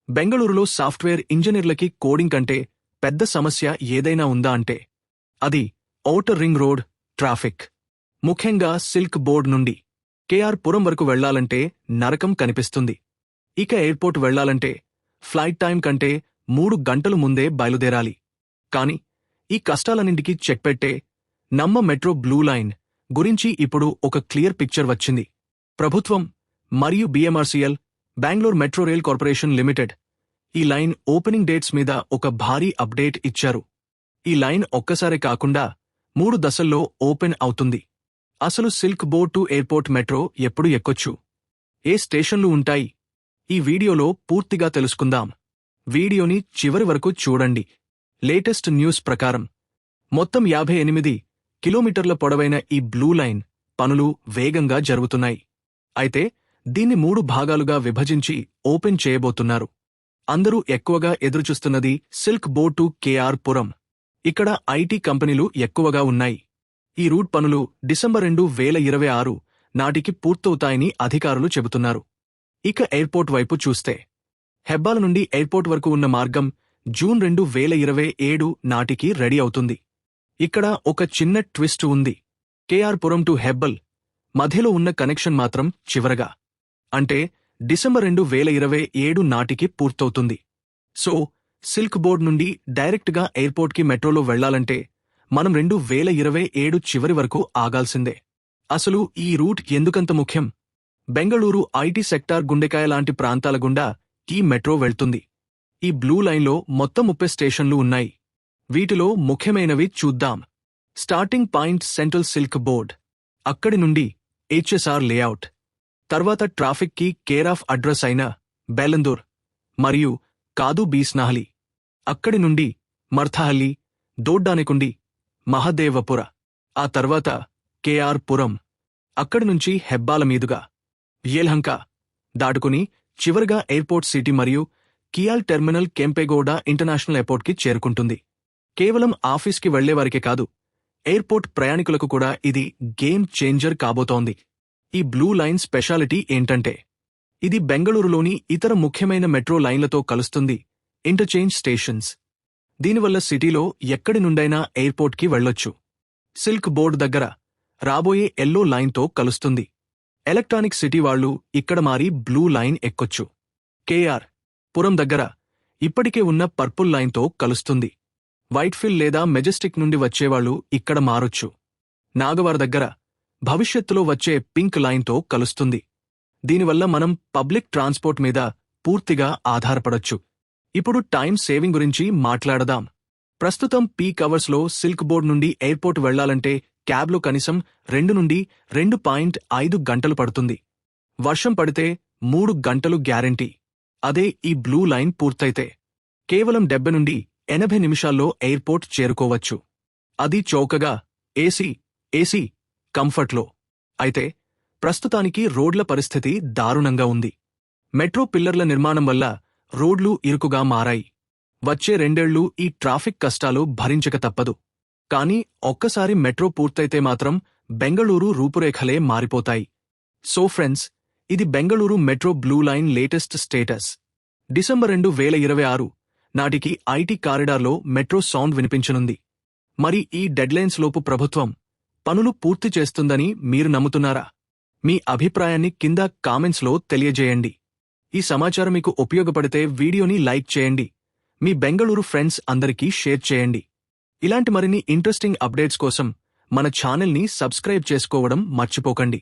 బెంగళూరులో software ఇంజనీర్లకి coding కంటే పెద్ద సమస్య ఏదైనా ఉందా అంటే అది ఔటర్ రింగ్ రోడ్ ట్రాఫిక్. ముఖ్యంగా సిల్క్ బోర్డ్ నుండి కేఆర్ పురం వరకు వెళ్లాలంటే నరకం కనిపిస్తుంది. ఇక ఎయిర్పోర్ట్ వెళ్లాలంటే ఫ్లైట్ టైం కంటే 3 గంటలు ముందే బయలుదేరాలి. కాని ఈ కష్టాలన్నింటికీ చెక్ పెట్టే నమ్మ మెట్రో బ్లూ లైన్ గురించి ఇప్పుడు ఒక క్లియర్ పిక్చర్ వచ్చింది. ప్రభుత్వం మరియు BMRCL Bengaluru metro rail corporation limited ఈ లైన్ ఓపెనింగ్ డేట్స్ మీద ఒక భారీ అప్డేట్ ఇచ్చారు. ఈ లైన్ ఒక్కసారే కాకుండా 3 దశల్లో ఓపెన్ అవుతుంది. అసలు silk board to airport metro ఎప్పుడు ఎక్కొచ్చు, ఏ స్టేషన్లు ఉంటాయి, ఈ వీడియోలో పూర్తిగా తెలుసుకుందాం. వీడియోని చివరి వరకు చూడండి. లేటెస్ట్ న్యూస్ ప్రకారం మొత్తం 58 కిలోమీటర్ల పొడవైన ఈ బ్లూ లైన్ పనులు వేగంగా జరుగుతున్నాయి. అయితే దీన్ని 3 భాగాలుగా విభజించి ఓపెన్ చేయబోతున్నారు. అందరూ ఎక్కువగా ఎదురుచూస్తున్నది సిల్క్ బోర్డ్ టు కేఆర్ పురం. ఇక్కడ ఐటీ కంపెనీలు ఎక్కువగా ఉన్నాయి. ఈ రూట్ పనులు డిసెంబర్ 2026 నాటికి పూర్తవుతాయని అధికారులు చెబుతున్నారు. ఇక ఎయిర్పోర్ట్ వైపు చూస్తే హెబ్బాల నుండి ఎయిర్పోర్ట్ వరకు ఉన్న మార్గం జూన్ 2027 నాటికి రెడీ అవుతుంది. ఇక్కడ ఒక చిన్న ట్విస్ట్ ఉంది. కేఆర్ పురం టు హెబ్బల్ మధ్యలో ఉన్న కనెక్షన్ మాత్రం చివరగా, అంటే డిసెంబర్ 2027 నాటికి పూర్తవుతుంది. సో సిల్క్ బోర్డ్ నుండి డైరెక్ట్గా ఎయిర్పోర్ట్కి మెట్రోలో వెళ్లాలంటే మనం 2027 చివరి వరకు ఆగాల్సిందే. అసలు ఈ రూట్ ఎందుకంత ముఖ్యం? బెంగళూరు ఐటీ సెక్టార్ గుండెకాయ లాంటి ప్రాంతాల గుండా ఈ మెట్రో వెళ్తుంది. ఈ బ్లూ లైన్లో మొత్తం 30 స్టేషన్లు ఉన్నాయి. వీటిలో ముఖ్యమైనవి చూద్దాం. Starting point central silk board, అక్కడి నుండి HSR లేఅవుట్, తర్వాత ట్రాఫిక్కి కేర్ ఆఫ్ అడ్రస్ అయిన బెలందూర్ మరియు కాదు బీస్నాహలి, అక్కడి నుండి మర్థహల్లి, దోడ్డానెకుండి, మహదేవపుర, ఆ తర్వాత కేఆర్ పురం, అక్కడి నుంచి హెబ్బాల మీదుగా యెల్హంక దాటుకుని చివరగా ఎయిర్పోర్ట్ సిటీ మరియు కియాల్ టెర్మినల్ కెంపెగౌడ ఇంటర్నేషనల్ ఎయిర్పోర్ట్కి చేరుకుంటుంది. కేవలం ఆఫీస్కి వెళ్లేవారికే కాదు, ఎయిర్పోర్ట్ ప్రయాణికులకు కూడా ఇది గేమ్ చేంజర్ కాబోతోంది. ఈ బ్లూ లైన్ స్పెషాలిటీ ఏంటంటే ఇది బెంగళూరులోని ఇతర ముఖ్యమైన మెట్రో లైన్లతో కలుస్తుంది ఇంటర్చేంజ్ స్టేషన్స్. దీనివల్ల సిటీలో ఎక్కడి నుండైనా ఎయిర్పోర్ట్కి వెళ్లొచ్చు. సిల్క్ బోర్డ్ దగ్గర రాబోయే ఎల్లో లైన్తో కలుస్తుంది. ఎలక్ట్రానిక్ సిటీ వాళ్లు ఇక్కడ మారి బ్లూ లైన్ ఎక్కొచ్చు. కేఆర్ పురం దగ్గర ఇప్పటికే ఉన్న పర్పుల్ లైన్తో కలుస్తుంది. వైట్ఫీల్డ్ లేదా మెజెస్టిక్ నుండి వచ్చేవాళ్లు ఇక్కడ మారొచ్చు. నాగవార్ దగ్గర భవిష్యత్తులో వచ్చే పింక్ లైన్తో కలుస్తుంది. దీనివల్ల మనం పబ్లిక్ ట్రాన్స్పోర్ట్ మీద పూర్తిగా ఆధారపడొచ్చు. ఇప్పుడు టైం సేవింగ్ గురించి మాట్లాడదాం. ప్రస్తుతం పీక్ అవర్స్లో సిల్క్ బోర్డ్ నుండి ఎయిర్పోర్ట్ వెళ్లాలంటే క్యాబ్లో కనీసం 2 నుండి 2.5 గంటలు పడుతుంది. వర్షం పడితే 3 గంటలు గ్యారెంటీ. అదే ఈ బ్లూ లైన్ పూర్తయితే కేవలం 70 నుండి 80 నిమిషాల్లో ఎయిర్పోర్ట్ చేరుకోవచ్చు. అది చౌకగా ఏసీ కంఫర్ట్లో. అయితే ప్రస్తుతానికి రోడ్ల పరిస్థితి దారుణంగా ఉంది. మెట్రో పిల్లర్ల నిర్మాణం వల్ల రోడ్లు ఇరుకుగా మారాయి. వచ్చే 2 ఏళ్లు ఈ ట్రాఫిక్ కష్టాలు భరించక తప్పదు. కానీ ఒక్కసారి మెట్రో పూర్తయితే మాత్రం బెంగళూరు రూపురేఖలే మారిపోతాయి. సో ఫ్రెండ్స్, ఇది Bengaluru metro blue line latest status. December 2026 నాటికి ఐటీ కారిడార్లో మెట్రో సౌండ్ వినిపించనుంది. మరి ఈ డెడ్లైన్స్ లోపు ప్రభుత్వం పనులు పూర్తి చేస్తుందని మీరు నమ్ముతున్నారా? మీ అభిప్రాయాన్ని కింద కామెంట్స్లో తెలియజేయండి. ఈ సమాచారం మీకు ఉపయోగపడితే వీడియోని లైక్ చేయండి. మీ బెంగళూరు ఫ్రెండ్స్ అందరికీ షేర్ చేయండి. ఇలాంటి మరిన్ని ఇంట్రెస్టింగ్ అప్డేట్స్ కోసం మన ఛానల్ని సబ్స్క్రైబ్ చేసుకోవడం మర్చిపోకండి.